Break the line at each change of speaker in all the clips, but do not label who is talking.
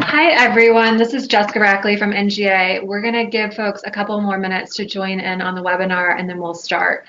Hi, everyone. This is Jessica Rackley from NGA. We're going to give folks a couple more minutes to join in on the webinar, and then we'll start.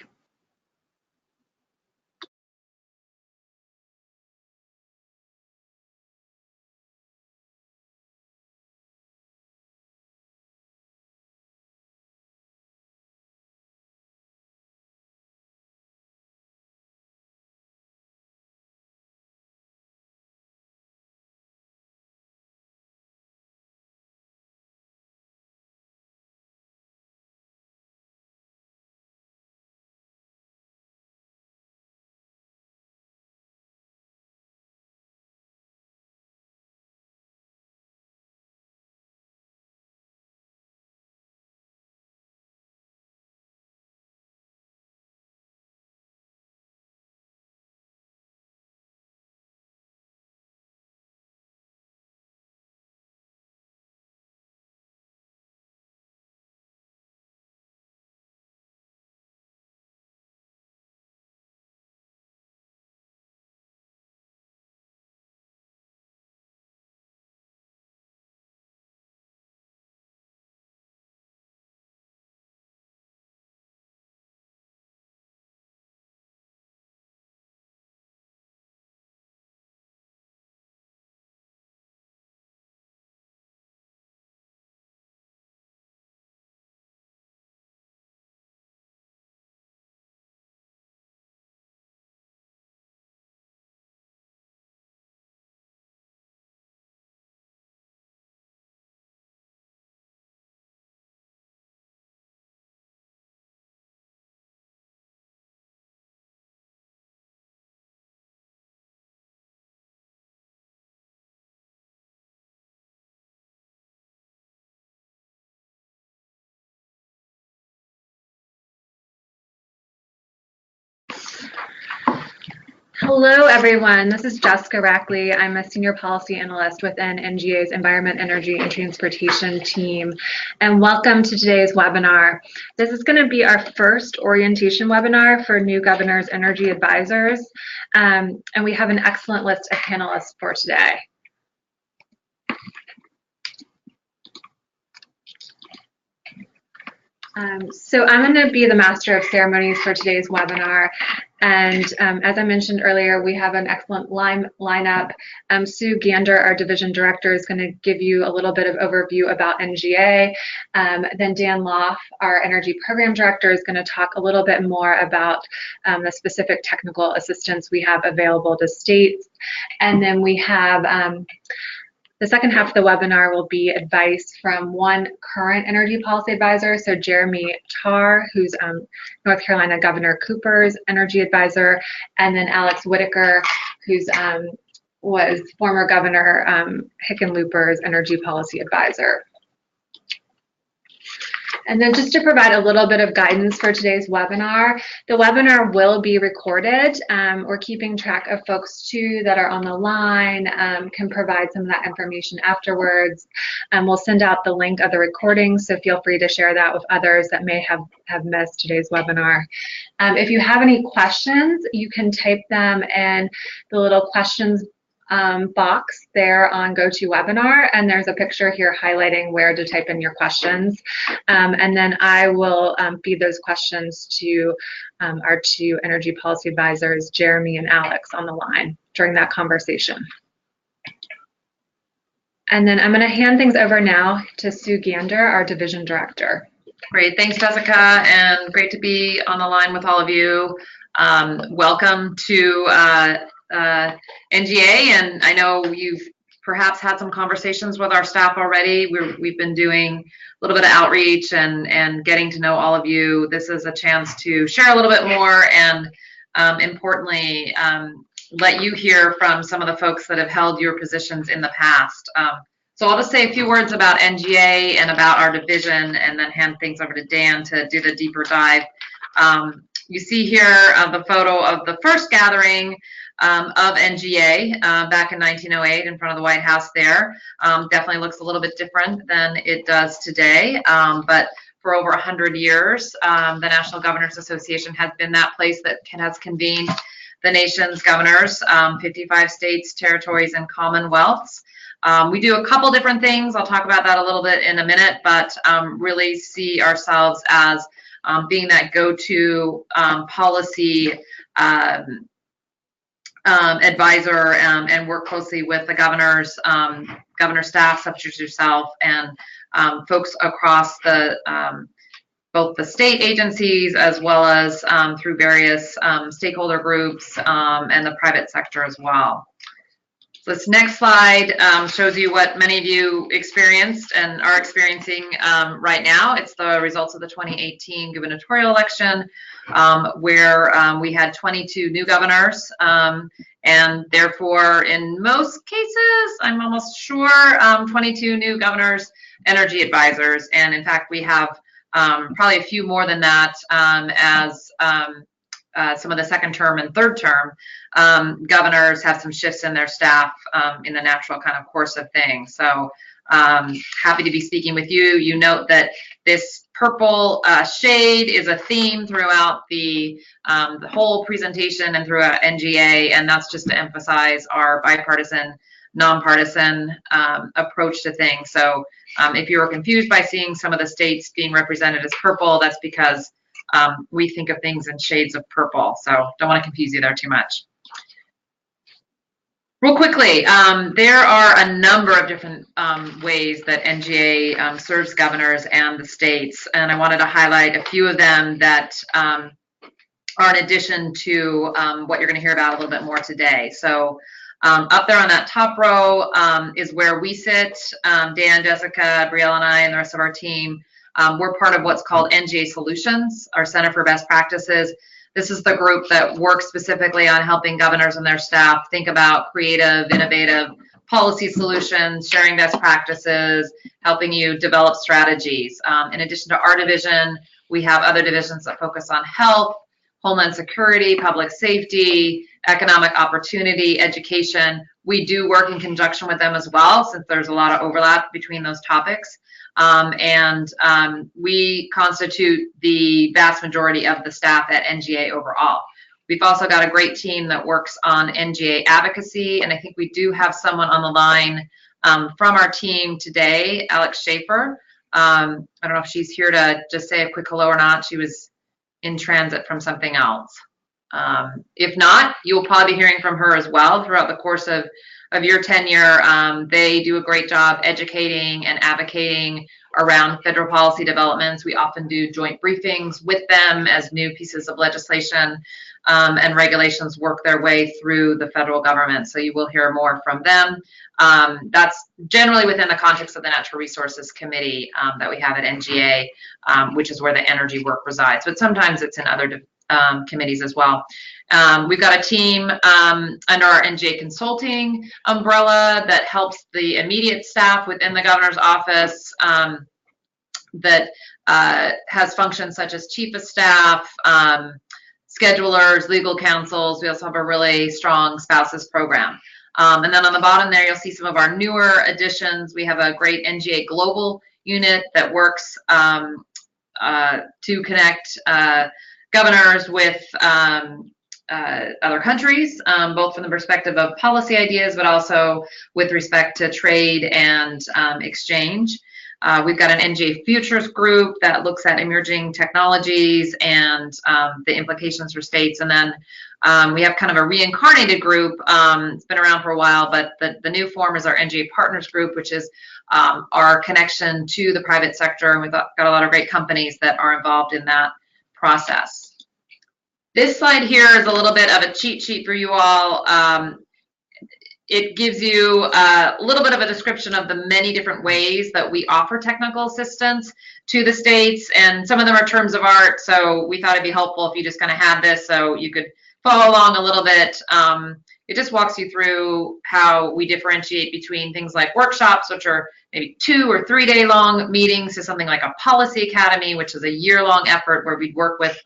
Hello, everyone. This is Jessica Rackley. I'm a senior policy analyst within NGA's Environment, Energy, and Transportation team. And welcome to today's webinar. This is going to be our first orientation webinar for new governors' energy advisors. And we have an excellent list of panelists for today. So I'm going to be the master of ceremonies for today's webinar. And as I mentioned earlier, we have an excellent lineup. Sue Gander, our division director, is going to give you a little bit of overview about NGA. Then Dan Loff, our energy program director, is going to talk a little bit more about the specific technical assistance we have available to states. And then we have the second half of the webinar will be advice from one current energy policy advisor, so Jeremy Tarr, who's North Carolina Governor Cooper's energy advisor, and then Alex Whitaker, who's was former Governor Hickenlooper's energy policy advisor. And then just to provide a little bit of guidance for today's webinar, the webinar will be recorded. We're keeping track of folks too that are on the line, can provide some of that information afterwards. We'll send out the link of the recording, so feel free to share that with others that may have missed today's webinar. If you have any questions, you can type them in the little questions box there on GoToWebinar, and there's a picture here highlighting where to type in your questions, and then I will feed those questions to our two energy policy advisors, Jeremy and Alex, on the line during that conversation. And then I'm going to hand things over now to Sue Gander, our division director.
Great, thanks Jessica, and great to be on the line with all of you. Welcome to NGA, and I know you've perhaps had some conversations with our staff already. We've been doing a little bit of outreach and getting to know all of you. This is a chance to share a little bit more and importantly, let you hear from some of the folks that have held your positions in the past. So I'll just say a few words about NGA and about our division and then hand things over to Dan to do the deeper dive. You see here the photo of the first gathering of NGA back in 1908 in front of the White House there. Definitely looks a little bit different than it does today, but for over 100 years, the National Governors Association has been that place that has convened the nation's governors, 55 states, territories, and commonwealths. We do a couple different things. I'll talk about that a little bit in a minute, but really see ourselves as being that go-to policy advisor, and work closely with the governors, governor staff, such as yourself, and folks across the both the state agencies as well as through various stakeholder groups and the private sector as well. So this next slide shows you what many of you experienced and are experiencing right now. It's the results of the 2018 gubernatorial election, where we had 22 new governors, and therefore, in most cases, I'm almost sure, 22 new governors, energy advisors. And in fact, we have probably a few more than that, as some of the second term and third term governors have some shifts in their staff in the natural kind of course of things. So happy to be speaking with you. You note that this purple shade is a theme throughout the whole presentation and throughout NGA, and that's just to emphasize our bipartisan, nonpartisan approach to things. So if you were confused by seeing some of the states being represented as purple, that's because we think of things in shades of purple. So don't want to confuse you there too much. Real quickly, there are a number of different ways that NGA serves governors and the states, and I wanted to highlight a few of them that are in addition to what you're going to hear about a little bit more today. So up there on that top row is where we sit. Dan, Jessica, Brielle, and I, and the rest of our team, we're part of what's called NGA Solutions, our Center for Best Practices. This is the group that works specifically on helping governors and their staff think about creative, innovative policy solutions, sharing best practices, helping you develop strategies. In addition to our division, we have other divisions that focus on health, homeland security, public safety, economic opportunity, education. We do work in conjunction with them as well, since there's a lot of overlap between those topics. We constitute the vast majority of the staff at NGA overall. We've also got a great team that works on NGA advocacy, and I think we do have someone on the line from our team today, Alex Schaefer. I don't know if she's here to just say a quick hello or not. She was in transit from something else. If not, you'll probably be hearing from her as well throughout the course of your tenure. They do a great job educating and advocating around federal policy developments. We often do joint briefings with them as new pieces of legislation and regulations work their way through the federal government. So you will hear more from them. That's generally within the context of the Natural Resources Committee that we have at NGA, which is where the energy work resides. But sometimes it's in other committees as well. We've got a team under our NGA Consulting umbrella that helps the immediate staff within the governor's office that has functions such as chief of staff, schedulers, legal counsels. We also have a really strong spouses program. And then on the bottom there, you'll see some of our newer additions. We have a great NGA Global unit that works to connect governors with other countries, both from the perspective of policy ideas, but also with respect to trade and exchange. We've got an NGA Futures group that looks at emerging technologies and the implications for states. And then we have kind of a reincarnated group. It's been around for a while, but the new form is our NGA Partners group, which is our connection to the private sector. And we've got a lot of great companies that are involved in that process. This slide here is a little bit of a cheat sheet for you all. It gives you a little bit of a description of the many different ways that we offer technical assistance to the states, and some of them are terms of art, so we thought it'd be helpful if you just kind of had this so you could follow along a little bit. It just walks you through how we differentiate between things like workshops, which are maybe 2 or 3 day long meetings, to something like a policy academy, which is a year-long effort where we'd work with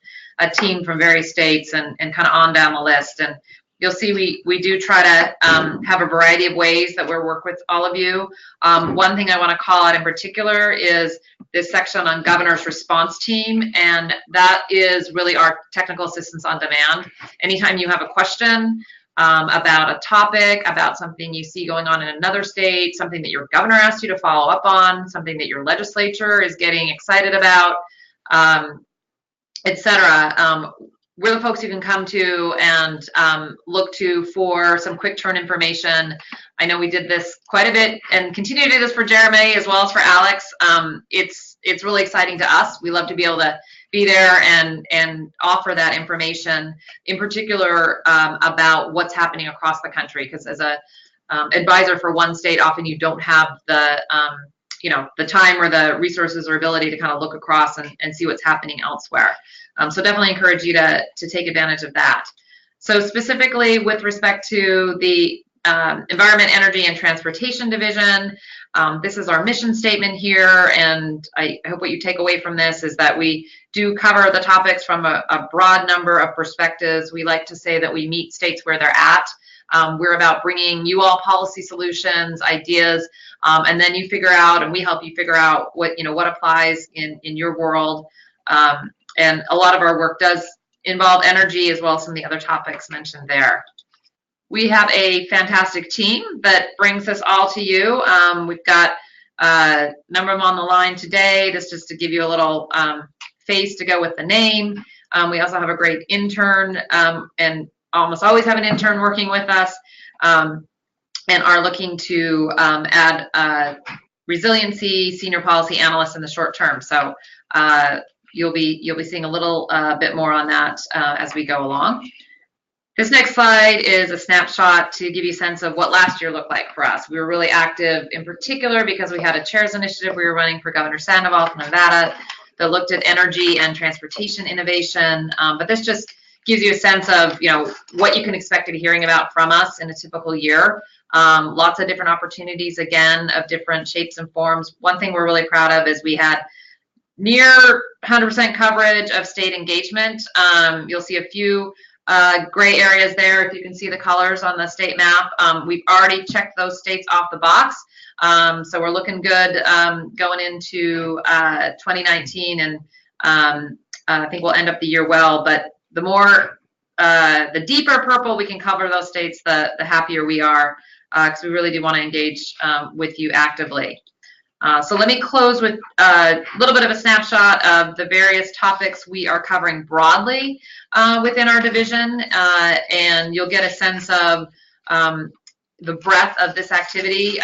a team from various states and kind of on down the list. And You'll see we do try to have a variety of ways that we work with all of you. One thing I want to call out in particular is this section on Governor's Response Team, and that is really our technical assistance on demand. Anytime you have a question about a topic, about something you see going on in another state, something that your governor asked you to follow up on, something that your legislature is getting excited about, etc. We're the folks you can come to and look to for some quick turn information. I know we did this quite a bit and continue to do this for Jeremy as well as for Alex. It's really exciting to us. We love to be able to be there and offer that information, in particular about what's happening across the country. Because as a advisor for one state, often you don't have the the time or the resources or ability to kind of look across and see what's happening elsewhere. So definitely encourage you to take advantage of that. So specifically with respect to the Environment, Energy, and Transportation Division, this is our mission statement here, and I hope what you take away from this is that we do cover the topics from a broad number of perspectives. We like to say that we meet states where they're at. We're about bringing you all policy solutions, ideas, and then you figure out, and we help you figure out what applies in your world. And a lot of our work does involve energy as well as some of the other topics mentioned there. We have a fantastic team that brings this all to you. We've got a number of them on the line today. This just to give you a little face to go with the name. We also have a great intern and almost always have an intern working with us and are looking to add resiliency senior policy analysts in the short term. So you'll be seeing a little bit more on that as we go along. This next slide is a snapshot to give you a sense of what last year looked like for us. We were really active in particular because we had a chairs initiative we were running for Governor Sandoval from Nevada that looked at energy and transportation innovation. But this just gives you a sense of what you can expect to be hearing about from us in a typical year. Lots of different opportunities, again, of different shapes and forms. One thing we're really proud of is we had near 100% coverage of state engagement. You'll see a few gray areas there if you can see the colors on the state map. We've already checked those states off the box. So we're looking good going into 2019, and I think we'll end up the year well. But the deeper purple we can cover those states, the happier we are, because we really do want to engage with you actively. So let me close with a little bit of a snapshot of the various topics we are covering broadly within our division, and you'll get a sense of the breadth of this activity.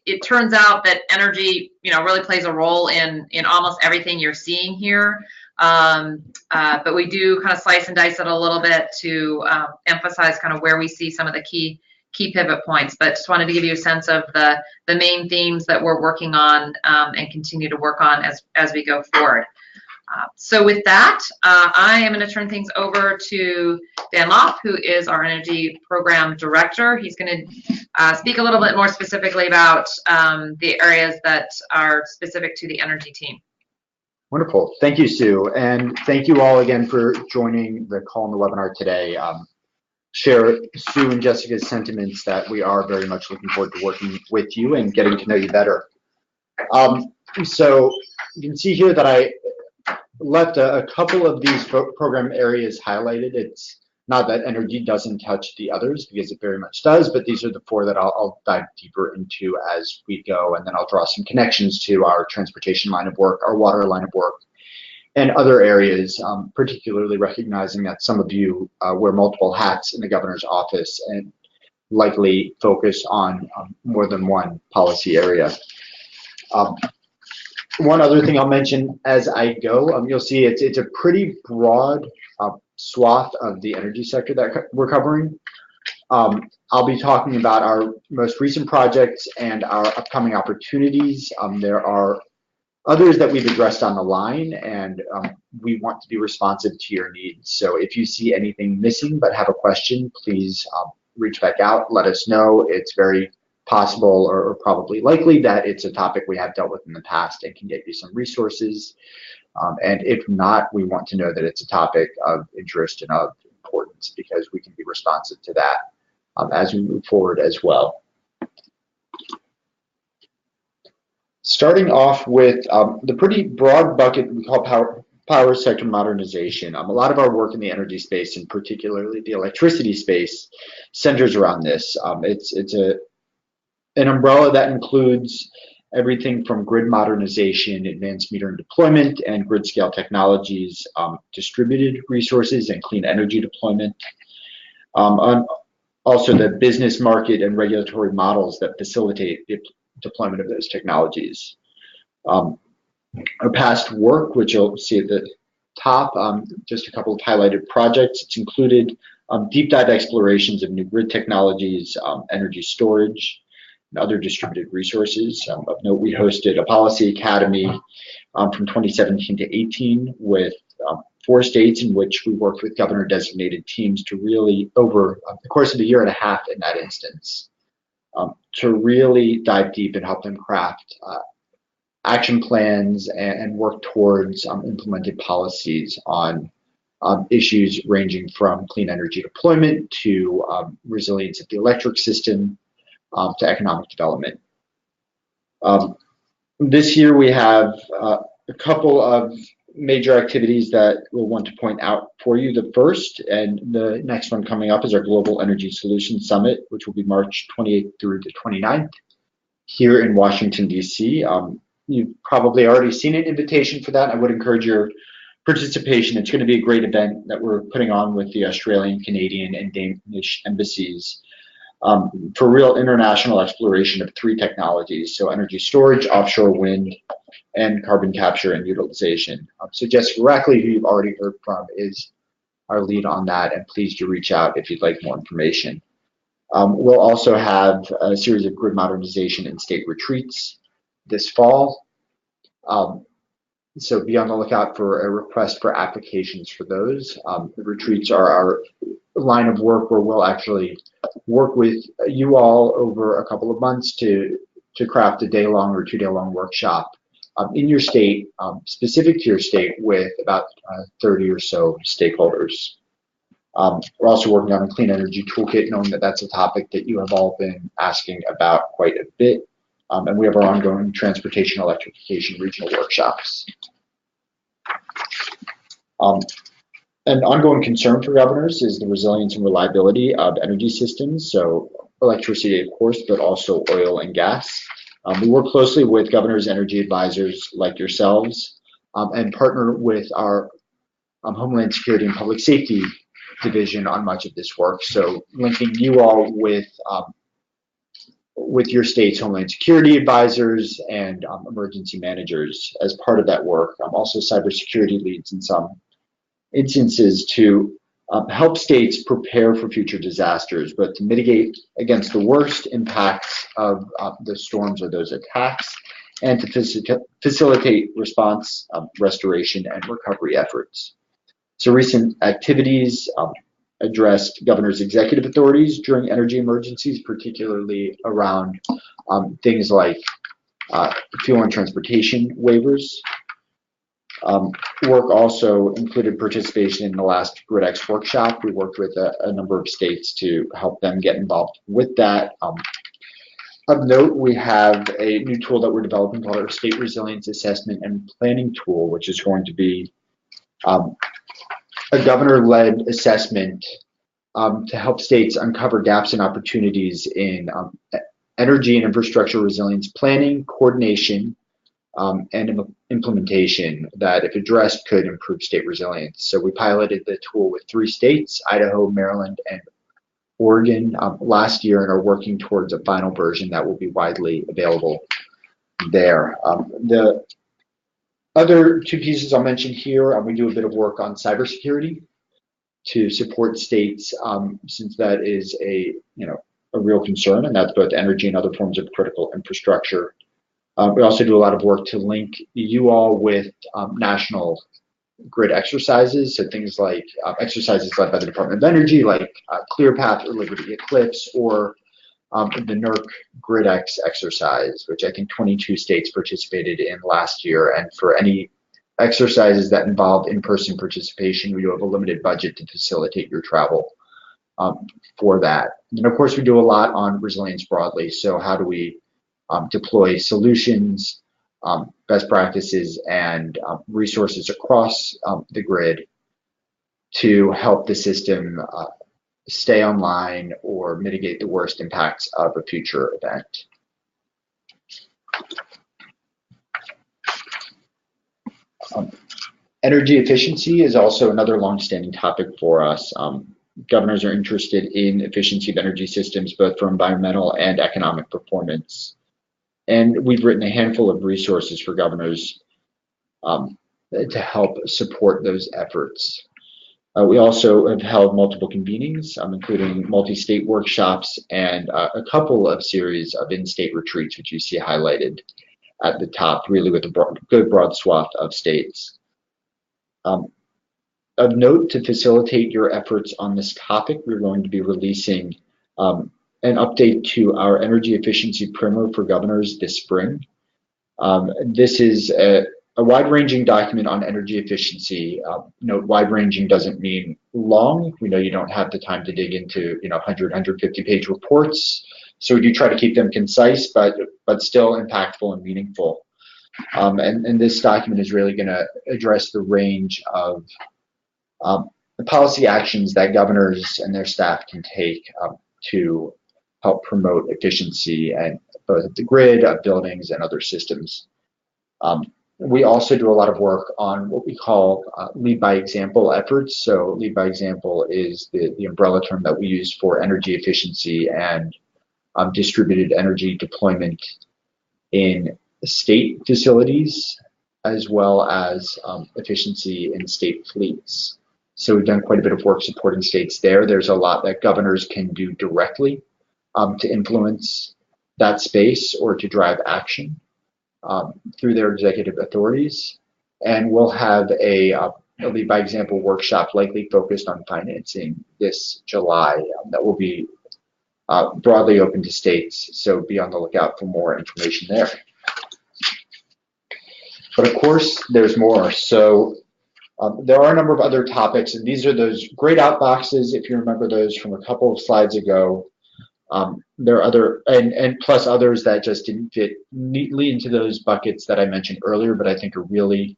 It turns out that energy, really plays a role in almost everything you're seeing here, but we do kind of slice and dice it a little bit to emphasize kind of where we see some of the key pivot points, but just wanted to give you a sense of the main themes that we're working on and continue to work on as we go forward. So with that, I am going to turn things over to Dan Loff, who is our Energy Program Director. He's going to speak a little bit more specifically about the areas that are specific to the energy team.
Wonderful. Thank you, Sue. And thank you all again for joining the call and the webinar today. Share Sue and Jessica's sentiments that we are very much looking forward to working with you and getting to know you better. So you can see here that I left a couple of these program areas highlighted. It's not that energy doesn't touch the others, because it very much does, but these are the four that I'll dive deeper into as we go, and then I'll draw some connections to our transportation line of work, our water line of work, and other areas, particularly recognizing that some of you wear multiple hats in the governor's office and likely focus on more than one policy area. One other thing I'll mention as I go, you'll see it's a pretty broad swath of the energy sector that we're covering. I'll be talking about our most recent projects and our upcoming opportunities. There are others that we've addressed on the line, and we want to be responsive to your needs. So if you see anything missing but have a question, please reach back out, let us know. It's very possible or probably likely that it's a topic we have dealt with in the past and can get you some resources. And if not, we want to know that it's a topic of interest and of importance because we can be responsive to that as we move forward as well. Starting off with the pretty broad bucket we call power sector modernization. A lot of our work in the energy space, and particularly the electricity space, centers around this. It's an umbrella that includes everything from grid modernization, advanced metering deployment, and grid scale technologies, distributed resources, and clean energy deployment. Also the business market and regulatory models that facilitate the deployment of those technologies. Our past work, which you'll see at the top, just a couple of highlighted projects. It's included deep dive explorations of new grid technologies, energy storage, and other distributed resources. Of note, we hosted a policy academy from 2017 to 18 with 4 states in which we worked with governor designated teams to really, over the course of a year and a half in that instance, to really dive deep and help them craft action plans and work towards implemented policies on issues ranging from clean energy deployment to resilience of the electric system to economic development. This year we have a couple of major activities that we'll want to point out for you. The first and the next one coming up is our Global Energy Solutions Summit, which will be March 28th through the 29th here in Washington, D.C. You've probably already seen an invitation for that. I would encourage your participation. It's going to be a great event that we're putting on with the Australian, Canadian, and Danish embassies for real international exploration of 3 technologies, so energy storage, offshore wind, and carbon capture and utilization. So Jessica Rackley, who you've already heard from, is our lead on that, and please do reach out if you'd like more information. We'll also have a series of grid modernization and state retreats this fall. So be on the lookout for a request for applications for those. The retreats are our line of work where we'll actually work with you all over a couple of months to craft a day-long or 2-day-long workshop in your state, specific to your state, with about 30 or so stakeholders. We're also working on a clean energy toolkit, knowing that that's a topic that you have all been asking about quite a bit. And we have our ongoing transportation electrification regional workshops. An ongoing concern for governors is the resilience and reliability of energy systems, so electricity, of course, but also oil and gas. We work closely with governors' energy advisors like yourselves and partner with our Homeland Security and Public Safety Division on much of this work. So linking you all with your state's Homeland Security advisors and emergency managers as part of that work. Also cybersecurity leads in some instances to help states prepare for future disasters, but to mitigate against the worst impacts of the storms or those attacks, and to facilitate response, restoration, and recovery efforts. So recent activities addressed governors' executive authorities during energy emergencies, particularly around things like fuel and transportation waivers. Work also included participation in the last GridX workshop. We worked with a number of states to help them get involved with that. Of note, we have a new tool that we're developing called our State Resilience Assessment and Planning Tool, which is going to be a governor-led assessment to help states uncover gaps and opportunities in energy and infrastructure resilience planning, coordination, and implementation that, if addressed, could improve state resilience. So we piloted the tool with 3 states, Idaho, Maryland, and Oregon last year, and are working towards a final version that will be widely available there. The other 2 pieces I'll mention here, we do a bit of work on cybersecurity to support states, since that is a real concern, and that's both energy and other forms of critical infrastructure. We also do a lot of work to link you all with national grid exercises, so things like exercises led by the Department of Energy, like ClearPath or Liberty Eclipse, or the NERC GridX exercise, which I think 22 states participated in last year. And for any exercises that involve in-person participation. We do have a limited budget to facilitate your travel for that. And of course, we do a lot on resilience broadly. So how do we deploy solutions, best practices, and resources across the grid to help the system stay online or mitigate the worst impacts of a future event. Energy efficiency is also another longstanding topic for us. Governors are interested in efficiency of energy systems, both for environmental and economic performance. And we've written a handful of resources for governors to help support those efforts. We also have held multiple convenings, including multi-state workshops and a couple of series of in-state retreats, which you see highlighted at the top, really with a good broad swath of states. Of note, to facilitate your efforts on this topic, we're going to be releasing an update to our energy efficiency primer for governors this spring. This is a wide-ranging document on energy efficiency. Note, wide-ranging doesn't mean long. We know you don't have the time to dig into 100, 150-page reports. So we do try to keep them concise, but still impactful and meaningful. And this document is really going to address the range of the policy actions that governors and their staff can take to help promote efficiency and both at the grid, buildings, and other systems. We also do a lot of work on what we call lead by example efforts. So lead by example is the umbrella term that we use for energy efficiency and distributed energy deployment in state facilities, as well as efficiency in state fleets. So we've done quite a bit of work supporting states there. There's a lot that governors can do directly to influence that space or to drive action through their executive authorities. And we'll have a lead by example workshop likely focused on financing this July that will be broadly open to states. So be on the lookout for more information there. But of course, there's more. So there are a number of other topics, and these are those grayed out boxes, if you remember those from a couple of slides ago. There are other, and plus others that just didn't fit neatly into those buckets that I mentioned earlier, but I think are really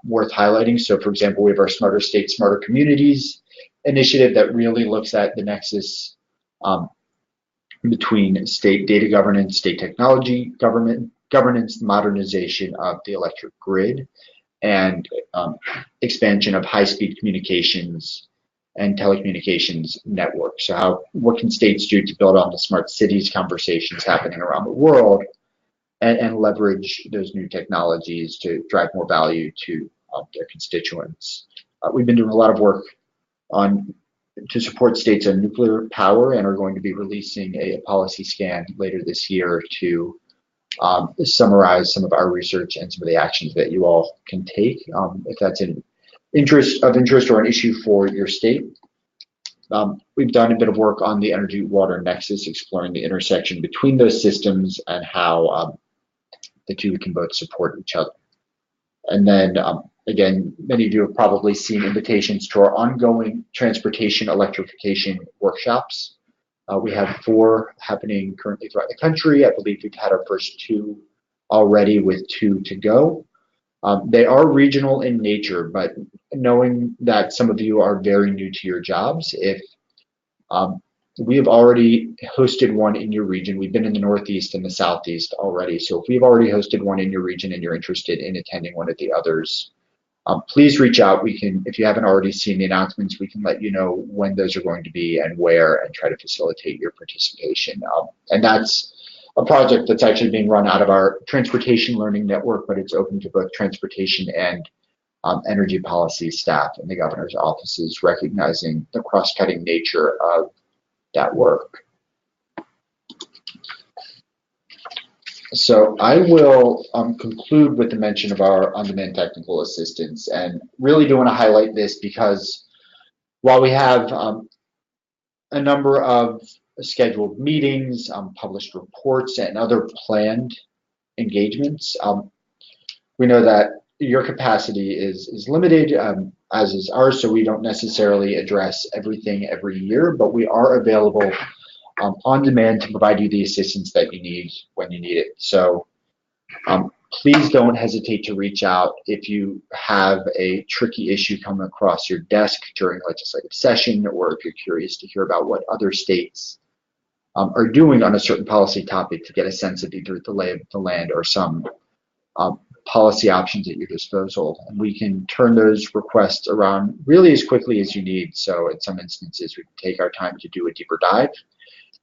worth highlighting. So for example, we have our Smarter States, Smarter Communities initiative that really looks at the nexus between state data governance, state technology governance, modernization of the electric grid, and expansion of high-speed communications and telecommunications networks. So what can states do to build on the smart cities conversations happening around the world and leverage those new technologies to drive more value to their constituents? We've been doing a lot of work to support states on nuclear power and are going to be releasing a policy scan later this year to summarize some of our research and some of the actions that you all can take if that's of interest or an issue for your state. We've done a bit of work on the energy water nexus, exploring the intersection between those systems and how the two can both support each other. And then again, many of you have probably seen invitations to our ongoing transportation electrification workshops. We have 4 happening currently throughout the country. I believe we've had our first 2 already, with 2 to go. They are regional in nature, but knowing that some of you are very new to your jobs, if we have already hosted one in your region, we've been in the Northeast and the Southeast already. So if we've already hosted one in your region and you're interested in attending one of the others, please reach out. We can, if you haven't already seen the announcements, we can let you know when those are going to be and where, and try to facilitate your participation. And that's a project that's actually being run out of our Transportation Learning Network, but it's open to both transportation and energy policy staff in the governor's offices, recognizing the cross-cutting nature of that work. So I will conclude with the mention of our on-demand technical assistance, and really do want to highlight this because while we have a number of scheduled meetings, published reports, and other planned engagements, we know that your capacity is limited, as is ours, so we don't necessarily address everything every year, but we are available on demand to provide you the assistance that you need when you need it. So please don't hesitate to reach out if you have a tricky issue come across your desk during legislative session, or if you're curious to hear about what other states are doing on a certain policy topic to get a sense of either the lay of the land or some policy options at your disposal. And we can turn those requests around really as quickly as you need. So in some instances, we can take our time to do a deeper dive.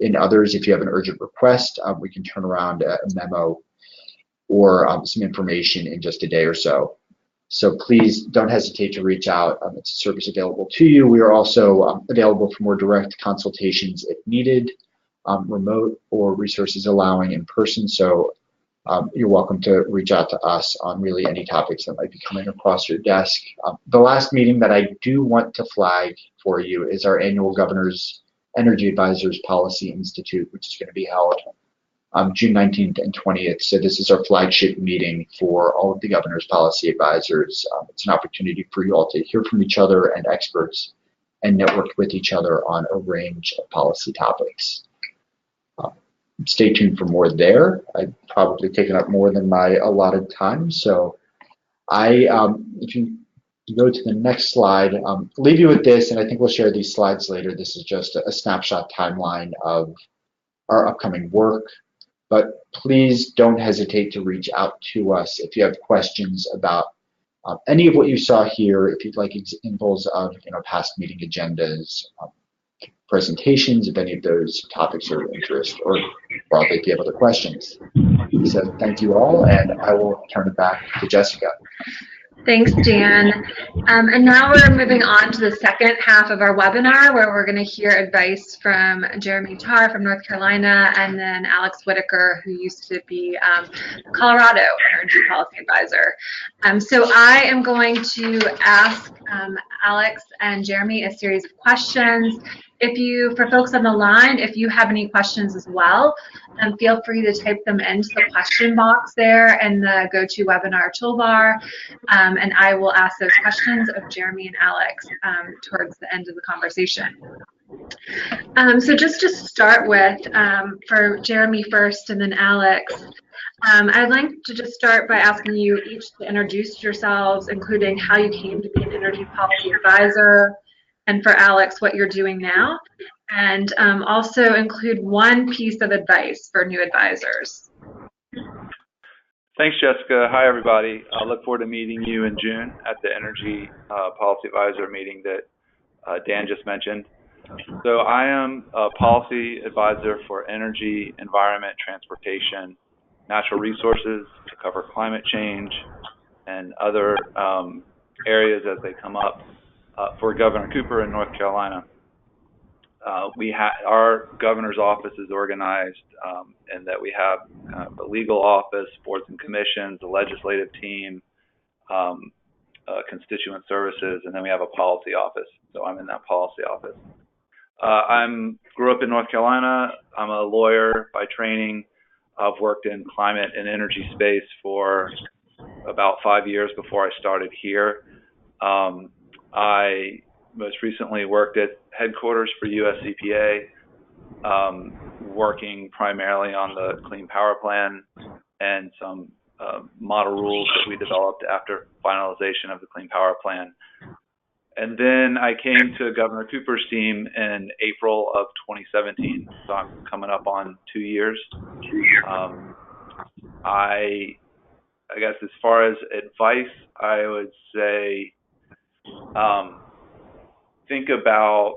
In others, if you have an urgent request, we can turn around a memo or some information in just a day or so. So please don't hesitate to reach out. It's a service available to you. We are also available for more direct consultations if needed, remote or resources allowing in person. So you're welcome to reach out to us on really any topics that might be coming across your desk. The last meeting that I do want to flag for you is our annual Governor's Energy Advisors Policy Institute, which is going to be held June 19th and 20th. So this is our flagship meeting for all of the governor's policy advisors. It's an opportunity for you all to hear from each other and experts and network with each other on a range of policy topics. Stay tuned for more there. I've probably taken up more than my allotted time. So if you go to the next slide, leave you with this, and I think we'll share these slides later. This is just a snapshot timeline of our upcoming work. But please don't hesitate to reach out to us if you have questions about any of what you saw here. If you'd like examples of past meeting agendas, presentations, if any of those topics are of interest, or broadly if you have other questions. So thank you all, and I will turn it back to Jessica.
Thanks, Dan. And now we're moving on to the second half of our webinar, where we're going to hear advice from Jeremy Tarr from North Carolina, and then Alex Whitaker, who used to be Colorado Energy Policy Advisor. So I am going to ask Alex and Jeremy a series of questions. For folks on the line, if you have any questions as well, feel free to type them into the question box there in the GoToWebinar toolbar, and I will ask those questions of Jeremy and Alex towards the end of the conversation. So just to start with, for Jeremy first and then Alex, I'd like to just start by asking you each to introduce yourselves, including how you came to be an energy policy advisor, and for Alex, what you're doing now, and also include one piece of advice for new advisors.
Thanks, Jessica. Hi, everybody. I look forward to meeting you in June at the Energy Policy Advisor meeting that Dan just mentioned. So I am a policy advisor for energy, environment, transportation, natural resources to cover climate change and other areas as they come up for Governor Cooper in North Carolina. Our governor's office is organized in that we have kind of the legal office, boards and commissions, the legislative team, constituent services, and then we have a policy office. So I'm in that policy office. Grew up in North Carolina. I'm a lawyer by training. I've worked in climate and energy space for about 5 years before I started here. I most recently worked at headquarters for US EPA, working primarily on the Clean Power Plan and some model rules that we developed after finalization of the Clean Power Plan. And then I came to Governor Cooper's team in April of 2017, so I'm coming up on 2 years. I guess as far as advice, I would say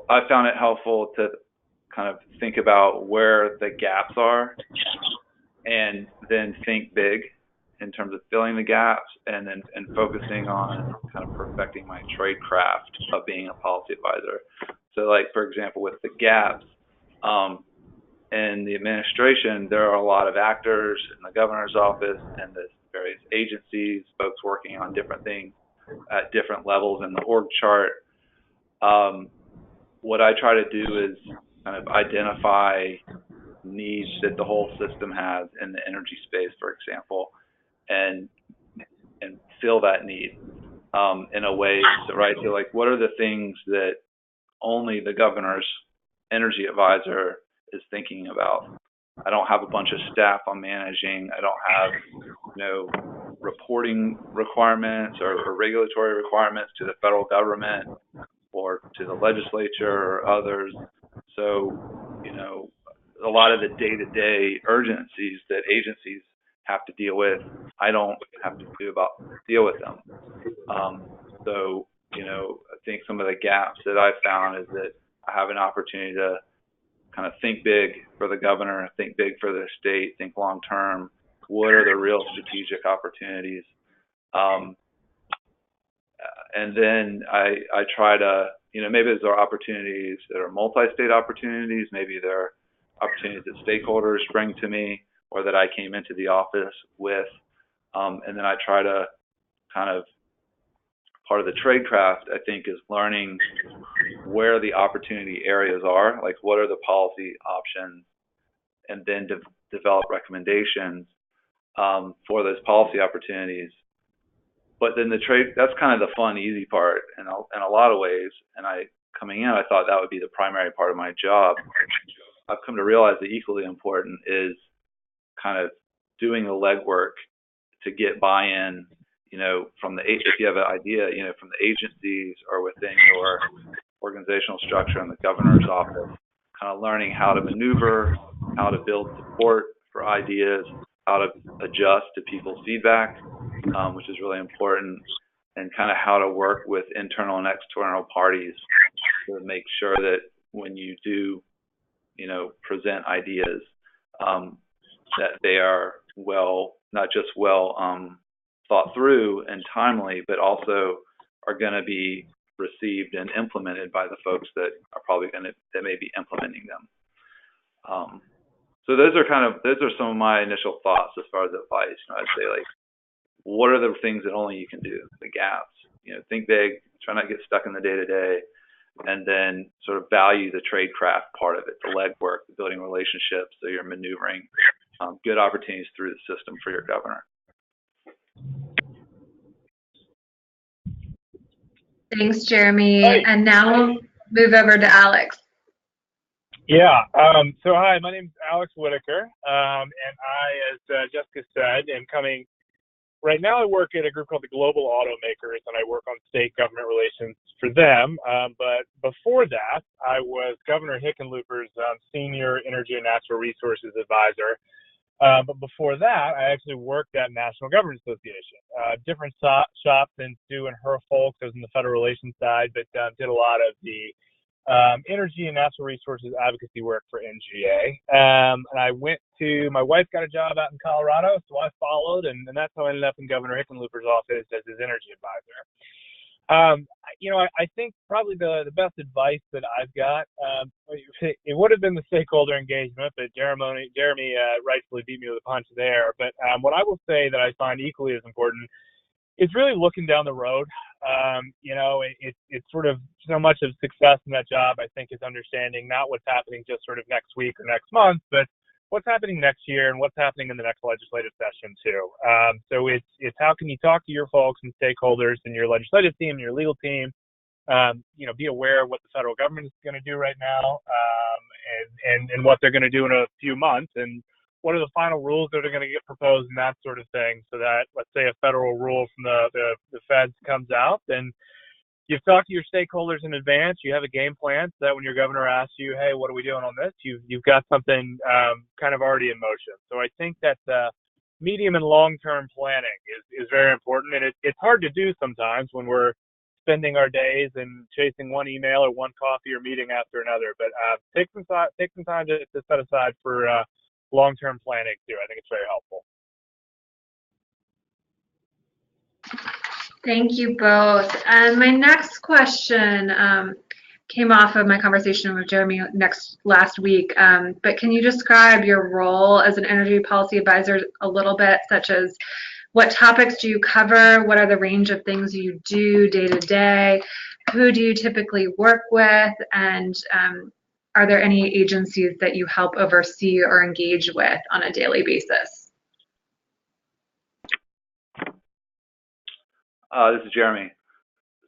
I found it helpful to kind of think about where the gaps are and then think big in terms of filling the gaps and focusing on kind of perfecting my trade craft of being a policy advisor. So like, for example, with the gaps in the administration, there are a lot of actors in the governor's office and the various agencies, folks working on different things at different levels in the org chart. What I try to do is kind of identify needs that the whole system has in the energy space, for example, and fill that need in a way, right? So like, what are the things that only the governor's energy advisor is thinking about? I don't have a bunch of staff I'm managing. I don't have, reporting requirements or regulatory requirements to the federal government or to the legislature or others. So, a lot of the day-to-day urgencies that agencies have to deal with, I don't have to deal with them. So, I think some of the gaps that I've found is that I have an opportunity to kind of think big for the governor, think big for the state, think long term. What are the real strategic opportunities? And then I try to, maybe there's opportunities that are multi-state opportunities. Maybe there are opportunities that stakeholders bring to me or that I came into the office with. And then I try to kind of, part of the tradecraft, I think, is learning where the opportunity areas are, like what are the policy options, and then develop recommendations for those policy opportunities. But then that's kind of the fun, easy part in a lot of ways. And coming in, I thought that would be the primary part of my job. I've come to realize that equally important is kind of doing the legwork to get buy-in, if you have an idea, from the agencies or within your organizational structure in the governor's office, kind of learning how to maneuver, how to build support for ideas, how to adjust to people's feedback, which is really important, and kind of how to work with internal and external parties to make sure that when you do, present ideas, that they are not just thought through and timely, but also are going to be received and implemented by the folks that may be implementing them. So those are some of my initial thoughts as far as advice. I'd say, like, what are the things that only you can do? The gaps. Think big. Try not to get stuck in the day-to-day, and then sort of value the tradecraft part of it, the legwork, the building relationships, so you're maneuvering good opportunities through the system for your governor.
Thanks, Jeremy.
Hey.
And now we'll move over to Alex.
Yeah. So hi, my name's Alex Whitaker, and I, as Jessica said, am coming. Right now, I work at a group called the Global Automakers, and I work on state government relations for them. But before that, I was Governor Hickenlooper's senior energy and natural resources advisor. But before that, I actually worked at National Government Association, different shop than Stu and her folks. I was in the federal relations side, but did a lot of the energy and natural resources advocacy work for NGA. And I my wife got a job out in Colorado, so I followed, and that's how I ended up in Governor Hickenlooper's office as his energy advisor. I think probably the best advice that I've got, it would have been the stakeholder engagement, but Jeremy rightfully beat me with a punch there. But what I will say that I find equally as important is really looking down the road. It's sort of so much of success in that job, I think, is understanding not what's happening just sort of next week or next month, but what's happening next year and what's happening in the next legislative session too. So it's how can you talk to your folks and stakeholders and your legislative team and your legal team, be aware of what the federal government is going to do right now, and what they're going to do in a few months, and what are the final rules that are going to get proposed and that sort of thing, so that, let's say, a federal rule from the feds comes out, then you've talked to your stakeholders in advance, you have a game plan, so that when your governor asks you, hey, what are we doing on this, you've got something kind of already in motion. So I think that medium and long-term planning is very important, and it's hard to do sometimes when we're spending our days and chasing one email or one coffee or meeting after another, but take some time to set aside for long-term planning too. I think it's very helpful.
Thank you both. And my next question came off of my conversation with Jeremy last week, but can you describe your role as an energy policy advisor a little bit, such as what topics do you cover, what are the range of things you do day to day, who do you typically work with, and are there any agencies that you help oversee or engage with on a daily basis?
This is Jeremy.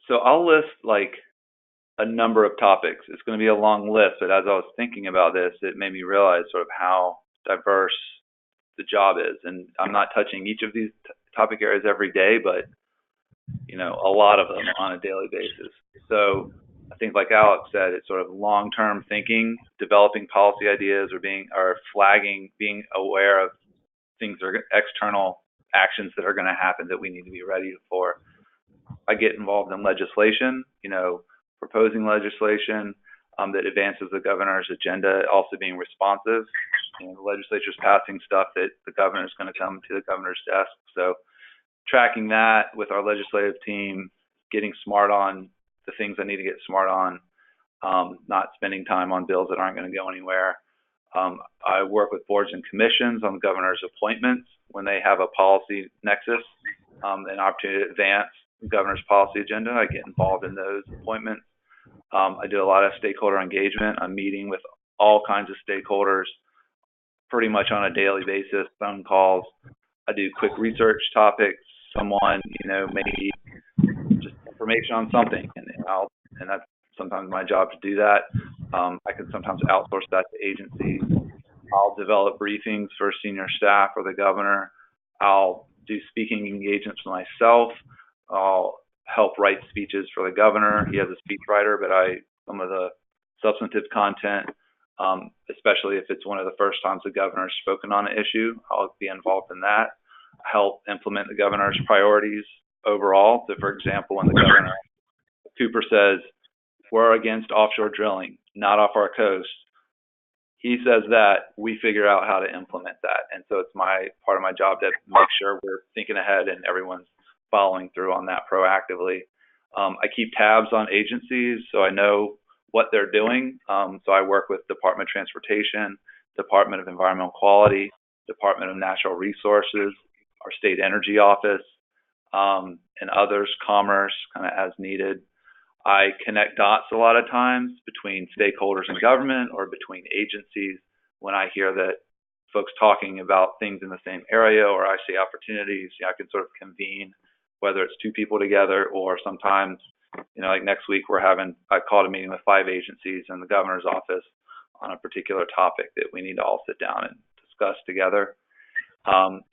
So I'll list like a number of topics. It's going to be a long list, but as I was thinking about this, it made me realize sort of how diverse the job is. And I'm not touching each of these topic areas every day, but a lot of them on a daily basis. So I think, like Alex said, it's sort of long-term thinking, developing policy ideas, or flagging, being aware of things or external actions that are going to happen that we need to be ready for. I get involved in legislation, proposing legislation that advances the governor's agenda, also being responsive. The legislature's passing stuff that the governor's going to come to the governor's desk. So tracking that with our legislative team, getting smart on the things I need to get smart on, not spending time on bills that aren't going to go anywhere. I work with boards and commissions on the governor's appointments when they have a policy nexus, an opportunity to advance the governor's policy agenda. I get involved in those appointments. I do a lot of stakeholder engagement. I'm meeting with all kinds of stakeholders pretty much on a daily basis, phone calls. I do quick research topics. Someone, may need just information on something, and that's sometimes my job to do that. I can sometimes outsource that to agencies. I'll develop briefings for senior staff or the governor. I'll do speaking engagements myself. I'll help write speeches for the governor. He has a speechwriter, but some of the substantive content, especially if it's one of the first times the governor's spoken on an issue, I'll be involved in that. Help implement the governor's priorities overall. So, for example, when the governor Cooper says we're against offshore drilling, not off our coast, he says that, we figure out how to implement that. And so it's part of my job to make sure we're thinking ahead and everyone's following through on that proactively. I keep tabs on agencies so I know what they're doing. So I work with Department of Transportation, Department of Environmental Quality, Department of Natural Resources, our state energy office, and others, commerce, kind of as needed. I connect dots a lot of times between stakeholders and government or between agencies when I hear that folks talking about things in the same area or I see opportunities. I can sort of convene, whether it's two people together or sometimes, like next week I called a meeting with 5 agencies in the governor's office on a particular topic that we need to all sit down and discuss together.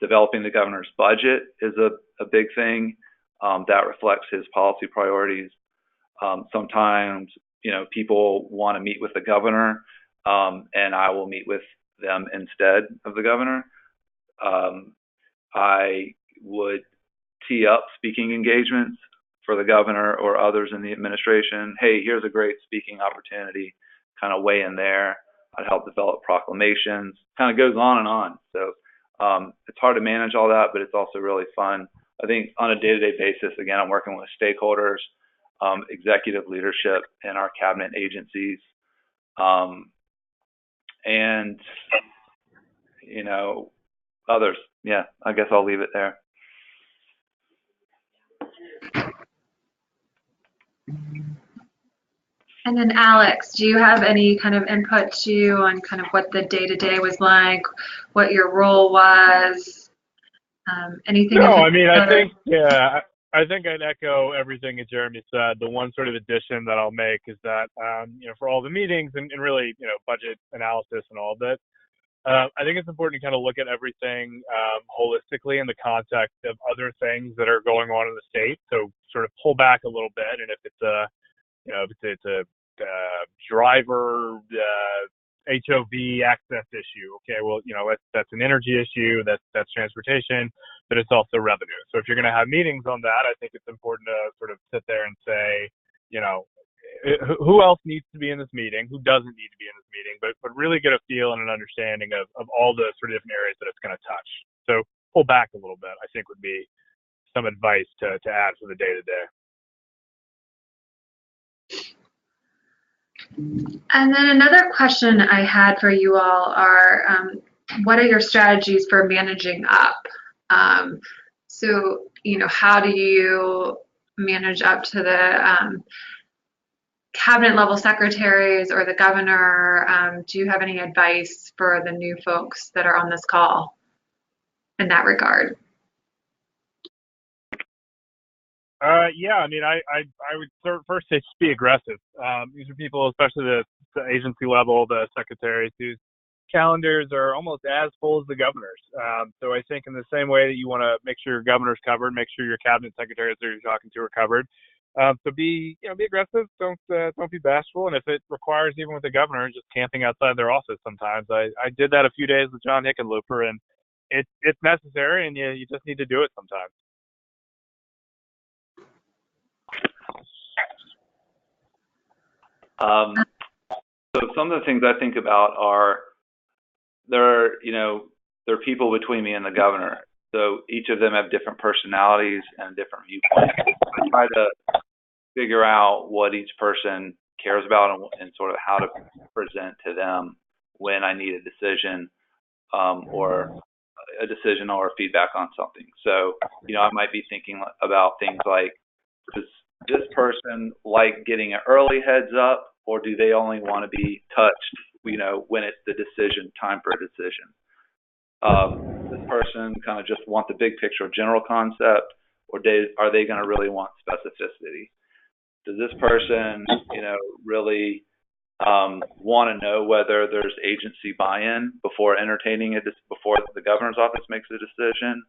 Developing the governor's budget is a big thing that reflects his policy priorities. Sometimes, people want to meet with the governor, and I will meet with them instead of the governor. I would tee up speaking engagements for the governor or others in the administration. Hey, here's a great speaking opportunity, kind of weigh in there. I'd help develop proclamations, kind of goes on and on. So it's hard to manage all that, but it's also really fun. I think on a day-to-day basis, again, I'm working with stakeholders, executive leadership in our cabinet agencies, and others. Yeah, I guess I'll leave it there.
And then Alex, do you have any kind of input too on kind of what the day-to-day was like, what your role was, anything?
No, I mean, I think I'd echo everything that Jeremy said. The one sort of addition that I'll make is that, for all the meetings and really, budget analysis and all of that, I think it's important to kind of look at everything holistically in the context of other things that are going on in the state. So sort of pull back a little bit, and if it's a driver HOV access issue, okay, well, that's an energy issue, that's transportation, but it's also revenue. So if you're going to have meetings on that, I think it's important to sort of sit there and say, who else needs to be in this meeting, who doesn't need to be in this meeting, but really get a feel and an understanding of all the sort of different areas that it's going to touch. So pull back a little bit, I think, would be some advice to add for the day-to-day.
And then another question I had for you all are, what are your strategies for managing up? So, how do you manage up to the cabinet level secretaries or the governor? Do you have any advice for the new folks that are on this call in that regard?
Yeah, I mean, I would first say just be aggressive. These are people, especially the agency level, the secretaries, whose calendars are almost as full as the governor's. So I think in the same way that you want to make sure your governor's covered, make sure your cabinet secretaries that you're talking to are covered. So be aggressive. Don't be bashful. And if it requires, even with the governor, just camping outside their office sometimes. I did that a few days with John Hickenlooper, and it's necessary, and you just need to do it sometimes.
So some of the things I think about are there are people between me and the governor. So each of them have different personalities and different viewpoints. I try to figure out what each person cares about and sort of how to present to them when I need a decision or feedback on something. So, I might be thinking about things like, does this person like getting an early heads up, or do they only want to be touched, when it's the decision time for a decision? This person kind of just want the big picture, general concept, or are they going to really want specificity? Does this person, really want to know whether there's agency buy-in before entertaining it, before the governor's office makes a decision?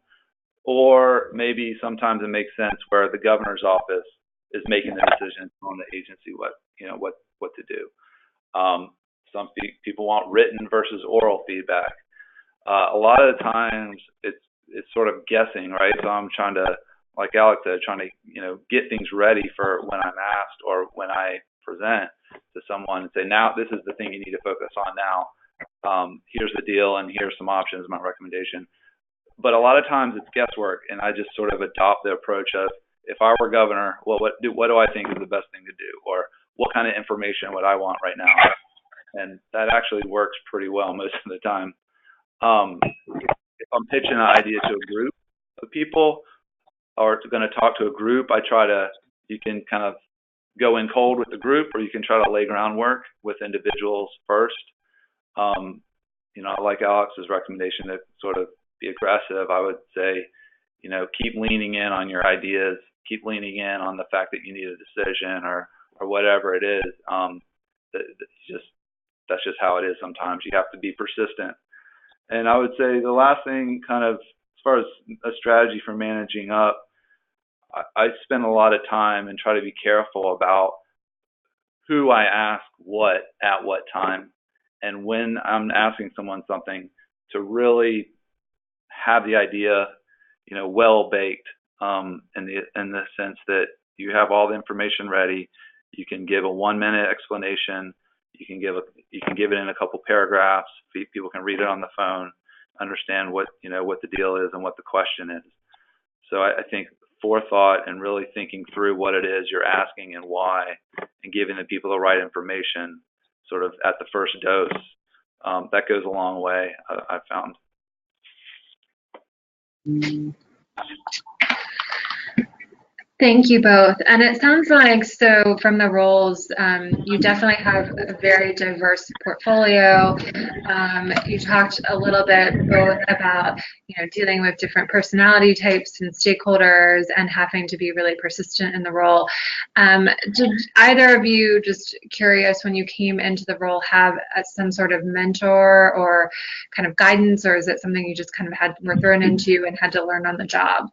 Or maybe sometimes it makes sense where the governor's office is making the decision on the agency what to do. Some people want written versus oral feedback. A lot of the times it's sort of guessing, right? So I'm trying to, like Alex said, get things ready for when I'm asked or when I present to someone and say, now this is the thing you need to focus on now. Here's the deal, and here's some options, my recommendation. But a lot of times it's guesswork, and I just sort of adopt the approach of, if I were governor, what do I think is the best thing to do, or what kind of information would I want right now? And that actually works pretty well most of the time. If I'm pitching an idea to a group of people, or going to talk to a group, you can kind of go in cold with the group, or you can try to lay groundwork with individuals first. I like Alex's recommendation to sort of be aggressive. I would say, keep leaning in on your ideas, keep leaning in on the fact that you need a decision or whatever it is. That's just how it is sometimes. You have to be persistent. And I would say the last thing, kind of as far as a strategy for managing up, I spend a lot of time and try to be careful about who I ask what at what time, and when I'm asking someone something, to really have the idea, well baked, in the sense that you have all the information ready. You can give a 1-minute explanation. You can give it in a couple paragraphs. People can read it on the phone, understand what the deal is and what the question is. So I think forethought and really thinking through what it is you're asking and why, and giving the people the right information sort of at the first dose, that goes a long way, I've found.
Thank you both. And it sounds like, so from the roles, you definitely have a very diverse portfolio. You talked a little bit both about, dealing with different personality types and stakeholders and having to be really persistent in the role. Did either of you, just curious, when you came into the role, have some sort of mentor or kind of guidance, or is it something you just kind of were thrown into and had to learn on the job?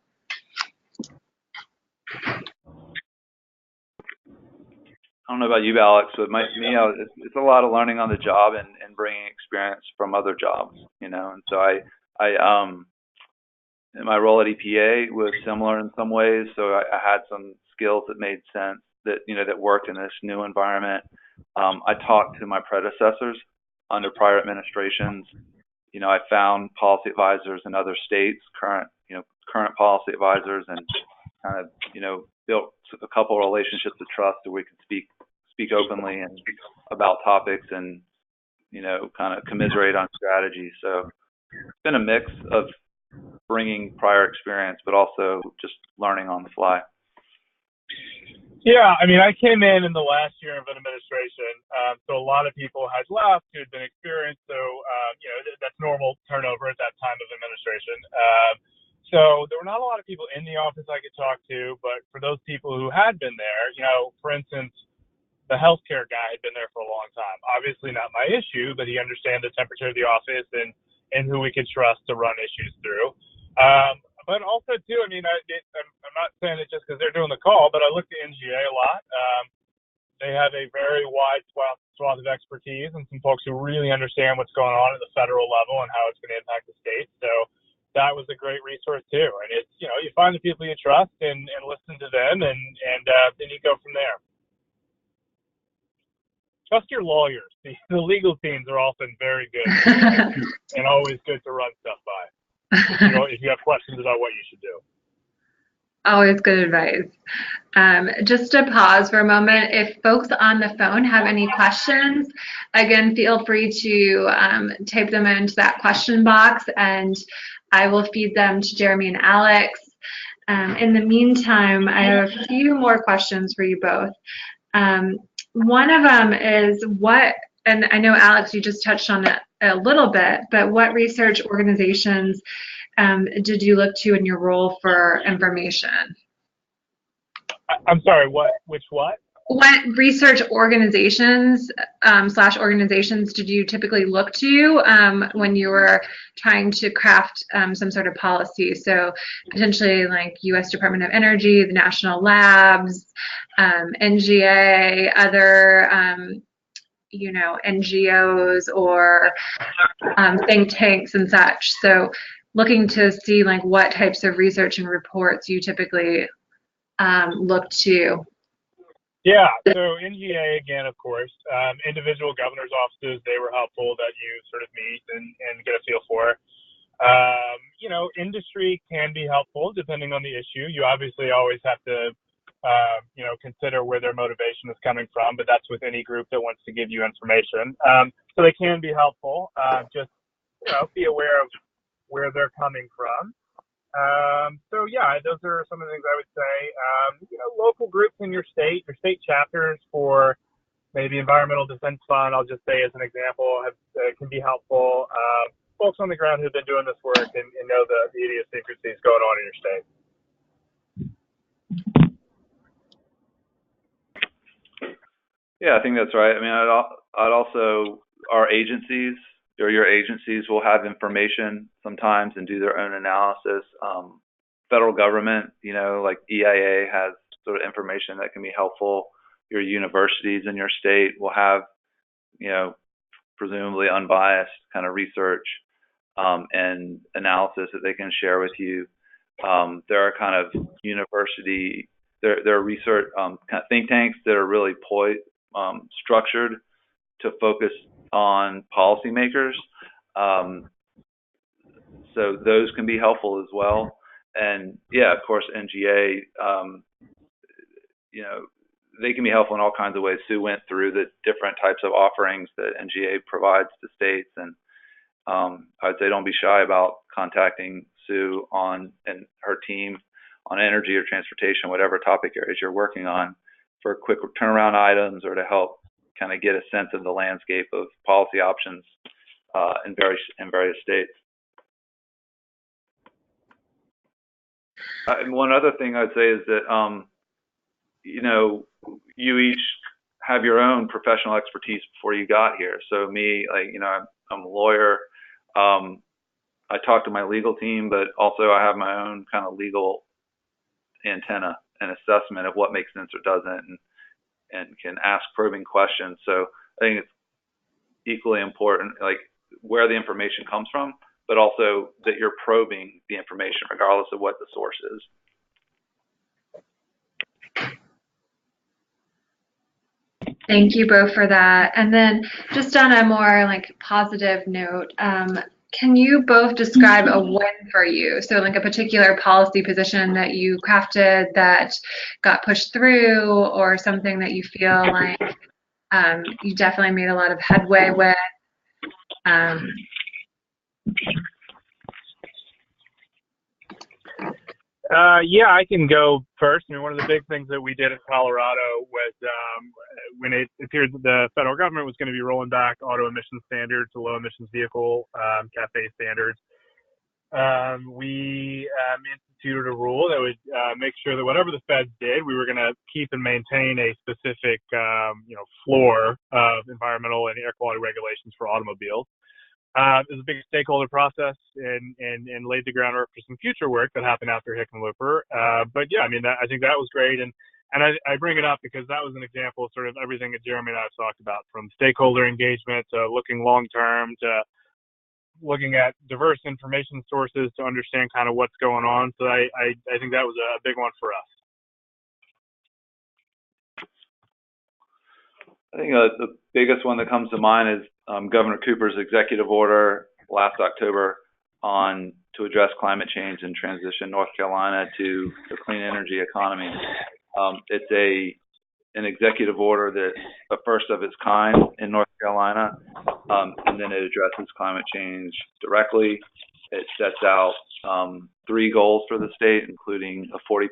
I don't know about you, Alex, but it's a lot of learning on the job and bringing experience from other jobs, And so I in my role at EPA was similar in some ways. So I had some skills that made sense that worked in this new environment. I talked to my predecessors under prior administrations. I found policy advisors in other states, current policy advisors, and kind of, built a couple relationships of trust so we could speak openly and about topics and, kind of commiserate on strategy. So it's been a mix of bringing prior experience, but also just learning on the fly.
Yeah, I mean, I came in the last year of an administration, so a lot of people had left who had been experienced. So, that's normal turnover at that time of administration. So there were not a lot of people in the office I could talk to, but for those people who had been there, for instance, the healthcare guy had been there for a long time. Obviously not my issue, but he understands the temperature of the office and who we could trust to run issues through. But also too, I'm not saying it just because they're doing the call, but I looked at NGA a lot. They have a very wide swath of expertise and some folks who really understand what's going on at the federal level and how it's going to impact the states. So that was a great resource too. And it's, you find the people you trust and listen to them and then you go from there. Trust your lawyers. The legal teams are often very good and always good to run stuff by. If you have questions about what you should do.
Always good advice. Just to pause for a moment, if folks on the phone have any questions, again, feel free to type them into that question box and I will feed them to Jeremy and Alex. In the meantime, I have a few more questions for you both. One of them is and I know Alex, you just touched on it a little bit, but what research organizations did you look to in your role for information?
I'm sorry, which what?
What research organizations /organizations did you typically look to when you were trying to craft some sort of policy? So potentially like U.S. Department of Energy, the national labs, NGA, other NGOs or think tanks and such. So looking to see like what types of research and reports you typically look to.
Yeah, so NGA again, of course, individual governors' offices, they were helpful that you sort of meet and get a feel for. Industry can be helpful depending on the issue. You obviously always have to, consider where their motivation is coming from, but that's with any group that wants to give you information. So they can be helpful. Just, be aware of where they're coming from. So yeah, those are some of the things I would say. Local groups in your state chapters for maybe Environmental Defense Fund, I'll just say as an example, can be helpful. Folks on the ground who've been doing this work and know the idiosyncrasies going on in your state.
Yeah, I think that's right. I mean, I'd also, our agencies or your agencies will have information sometimes and do their own analysis. Federal government, like EIA has sort of information that can be helpful. Your universities in your state will have, presumably unbiased kind of research and analysis that they can share with you. There are kind of there are research kind of think tanks that are really structured to focus on policymakers. So those can be helpful as well. And yeah, of course, NGA, they can be helpful in all kinds of ways. Sue went through the different types of offerings that NGA provides to states. And I'd say don't be shy about contacting Sue and her team on energy or transportation, whatever topic areas you're working on, for quick turnaround items or to help kind of get a sense of the landscape of policy options in various states. And one other thing I'd say is that, you each have your own professional expertise before you got here. So me, I'm a lawyer. I talk to my legal team, but also I have my own kind of legal antenna and assessment of what makes sense or doesn't, and can ask probing questions. So I think it's equally important, like where the information comes from, but also that you're probing the information regardless of what the source is.
Thank you both for that. And then just on a more positive note, can you both describe a win for you? So a particular policy position that you crafted that got pushed through, or something that you feel like you definitely made a lot of headway with.
Yeah, I can go first. One of the big things that we did in Colorado was when it appeared that the federal government was going to be rolling back auto emission standards to low emissions vehicle CAFE standards. we instituted a rule that would make sure that whatever the feds did, we were going to keep and maintain a specific, floor of environmental and air quality regulations for automobiles. It was a big stakeholder process and laid the groundwork for some future work that happened after Hickenlooper. But yeah, I mean, I think that was great. And I bring it up because that was an example of sort of everything that Jeremy and I have talked about, from stakeholder engagement to looking long term to looking at diverse information sources to understand kind of what's going on. So I think that was a big one for us.
I think the biggest one that comes to mind is Governor Cooper's executive order last October to address climate change and transition North Carolina to the clean energy economy. It's an executive order that's the first of its kind in North Carolina, and then it addresses climate change directly. It sets out 3 goals for the state, including a 40%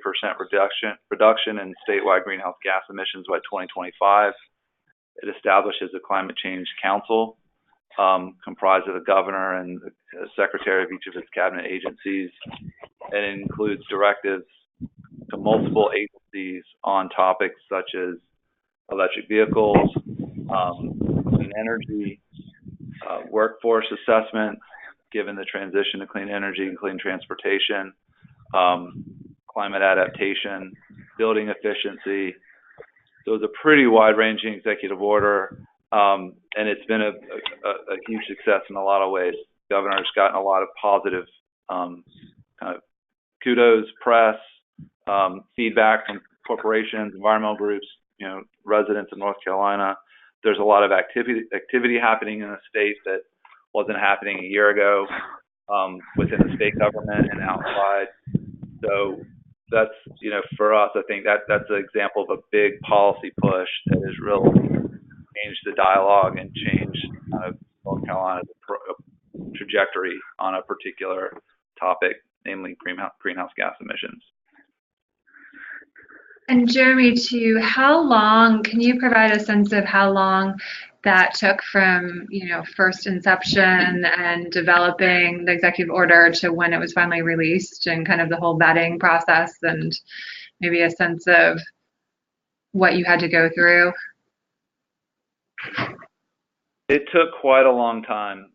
reduction in statewide greenhouse gas emissions by 2025. It establishes a climate change council comprised of the governor and the secretary of each of its cabinet agencies. And it includes directives to multiple agencies on topics such as electric vehicles, clean energy, workforce assessment, given the transition to clean energy and clean transportation, climate adaptation, building efficiency. So it's a pretty wide-ranging executive order, and it's been a huge success in a lot of ways. The governor's gotten a lot of positive kind of kudos, press, feedback from corporations, environmental groups, residents of North Carolina. There's a lot of activity happening in the state that wasn't happening a year ago within the state government and outside. So that's, for us, I think that's an example of a big policy push that has really changed the dialogue and changed North Carolina's trajectory on a particular topic, namely greenhouse gas emissions.
And Jeremy, can you provide a sense of how long that took from, first inception and developing the executive order to when it was finally released, and kind of the whole vetting process, and maybe a sense of what you had to go through?
It took quite a long time,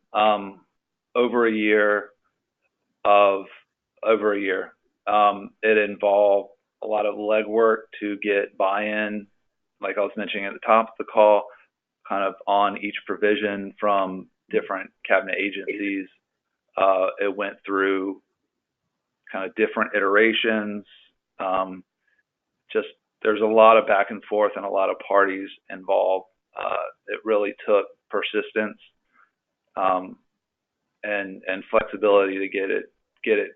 over a year. It involved a lot of legwork to get buy-in, like I was mentioning at the top of the call, kind of on each provision from different cabinet agencies. It went through kind of different iterations. There's a lot of back and forth and a lot of parties involved. It really took persistence and flexibility to get it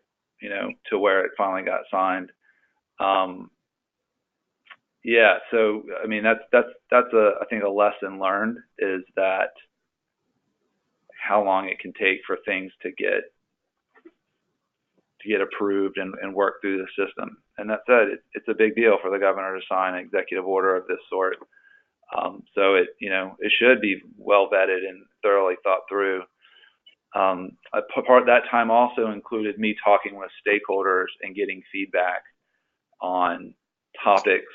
to where it finally got signed. So I mean that's I think a lesson learned, is that how long it can take for things to get approved and work through the system. And that said, it's a big deal for the governor to sign an executive order of this sort. So it should be well vetted and thoroughly thought through. That time also included me talking with stakeholders and getting feedback on topics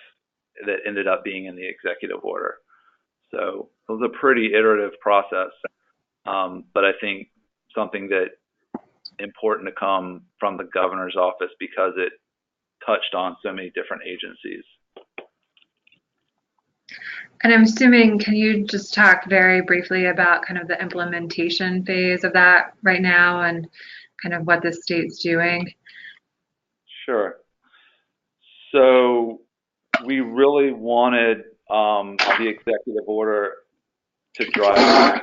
that ended up being in the executive order. So it was a pretty iterative process, but I think something that important to come from the governor's office, because it touched on so many different agencies.
And I'm assuming, can you just talk very briefly about kind of the implementation phase of that right now and kind of what the state's doing?
Sure. So we really wanted the executive order to drive,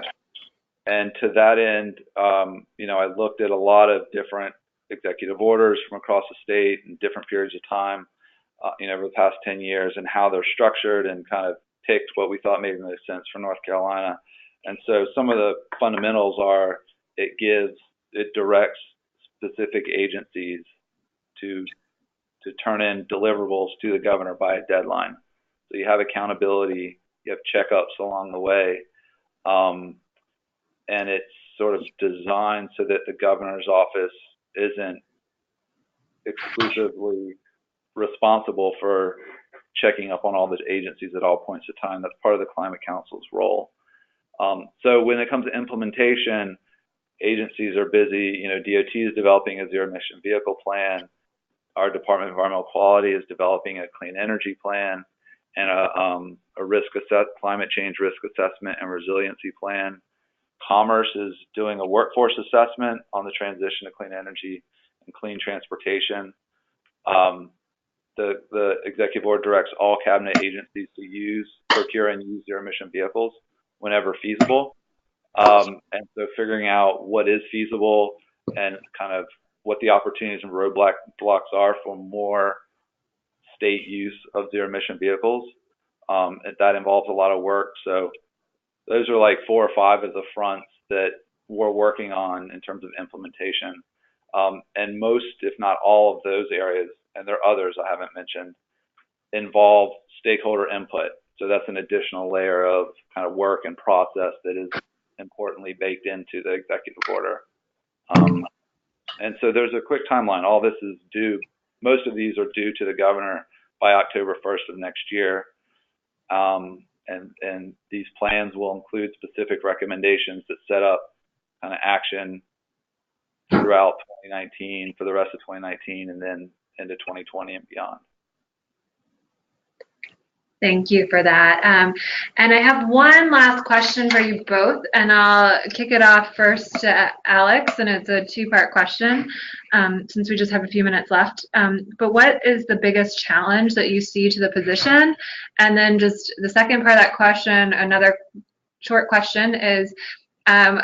and to that end, I looked at a lot of different executive orders from across the state in different periods of time, over the past 10 years, and how they're structured, and kind of picked what we thought made the most sense for North Carolina. And so some of the fundamentals are, it directs specific agencies to turn in deliverables to the governor by a deadline. So you have accountability, you have checkups along the way, and it's sort of designed so that the governor's office isn't exclusively responsible for checking up on all the agencies at all points of time. That's part of the Climate Council's role. So when it comes to implementation, agencies are busy. DOT is developing a zero emission vehicle plan. Our Department of Environmental Quality is developing a clean energy plan and a climate change risk assessment and resiliency plan. Commerce is doing a workforce assessment on the transition to clean energy and clean transportation. The executive board directs all cabinet agencies to procure and use zero emission vehicles whenever feasible. And so figuring out what is feasible and kind of what the opportunities and roadblocks are for more state use of zero emission vehicles. That involves a lot of work. So those are like 4 or 5 of the fronts that we're working on in terms of implementation. And most, if not all of those areas, and there are others I haven't mentioned, involve stakeholder input. So that's an additional layer of kind of work and process that is importantly baked into the executive order. And so there's a quick timeline. All this is due, most of these are due to the governor by October 1st of next year. And these plans will include specific recommendations that set up kind of action throughout 2019, for the rest of 2019, and then into 2020 and beyond.
Thank you for that. And I have one last question for you both, and I'll kick it off first to Alex, and it's a 2-part question since we just have a few minutes left. But what is the biggest challenge that you see to the position? And then just the second part of that question, another short question is,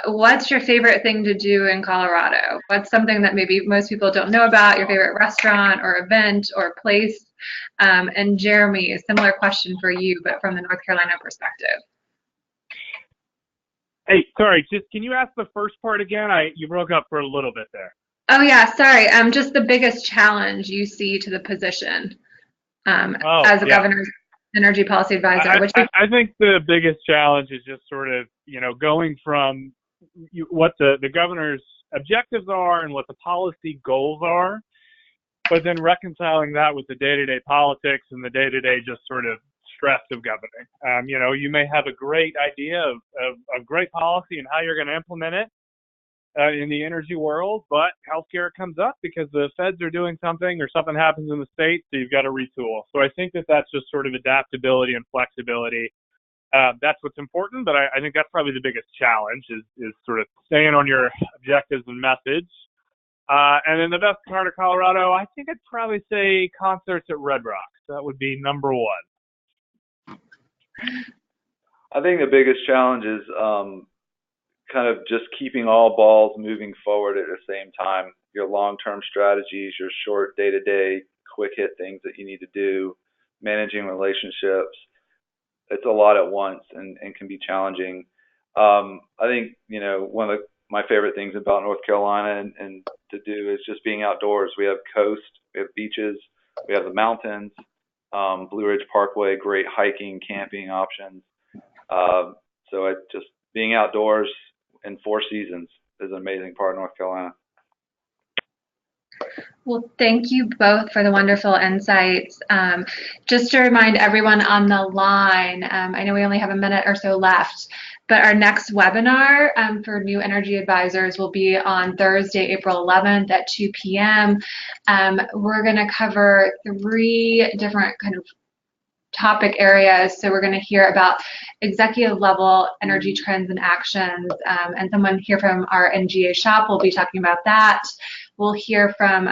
what's your favorite thing to do in Colorado? What's something that maybe most people don't know about, your favorite restaurant or event or place? And Jeremy, a similar question for you, but from the North Carolina perspective.
Hey, sorry, just can you ask the first part again? You broke up for a little bit there.
Oh yeah, sorry. Just the biggest challenge you see to the position as a governor's energy policy advisor.
I think the biggest challenge is just sort of, going from what the governor's objectives are and what the policy goals are, but then reconciling that with the day-to-day politics and the day-to-day just sort of stress of governing. You may have a great idea of great policy and how you're going to implement it in the energy world, but healthcare comes up because the feds are doing something or something happens in the state, so you've got to retool. So I think that's just sort of adaptability and flexibility. That's what's important, but I think that's probably the biggest challenge is sort of staying on your objectives and message. And then the best part of Colorado, I think I'd probably say concerts at Red Rocks. That would be number 1.
I think the biggest challenge is kind of just keeping all balls moving forward at the same time. Your long-term strategies, your short day-to-day, quick-hit things that you need to do, managing relationships. It's a lot at once and can be challenging. I think, one of my favorite things about North Carolina and to do is just being outdoors. We have coast, we have beaches, we have the mountains, Blue Ridge Parkway, great hiking, camping options. So just being outdoors in 4 seasons is an amazing part of North Carolina.
Well, thank you both for the wonderful insights. Just to remind everyone on the line, I know we only have a minute or so left, but our next webinar for new energy advisors will be on Thursday, April 11th at 2 p.m. We're going to cover 3 different kind of topic areas. So we're going to hear about executive level energy trends and actions, and someone here from our NGA shop will be talking about that. We'll hear from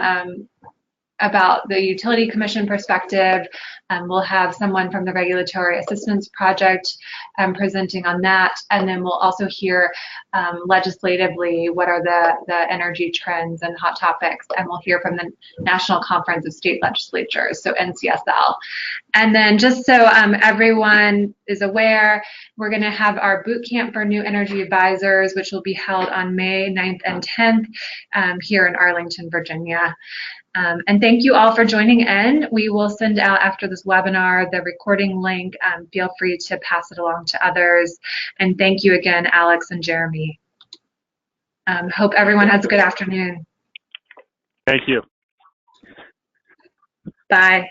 about the Utility Commission perspective. We'll have someone from the Regulatory Assistance Project presenting on that. And then we'll also hear legislatively what are the energy trends and hot topics. And we'll hear from the National Conference of State Legislatures, so NCSL. And then just so everyone is aware, we're going to have our boot camp for new energy advisors, which will be held on May 9th and 10th here in Arlington, Virginia. And thank you all for joining in. We will send out after this webinar the recording link. Feel free to pass it along to others. And thank you again, Alex and Jeremy. Hope everyone has a good afternoon.
Thank you.
Bye.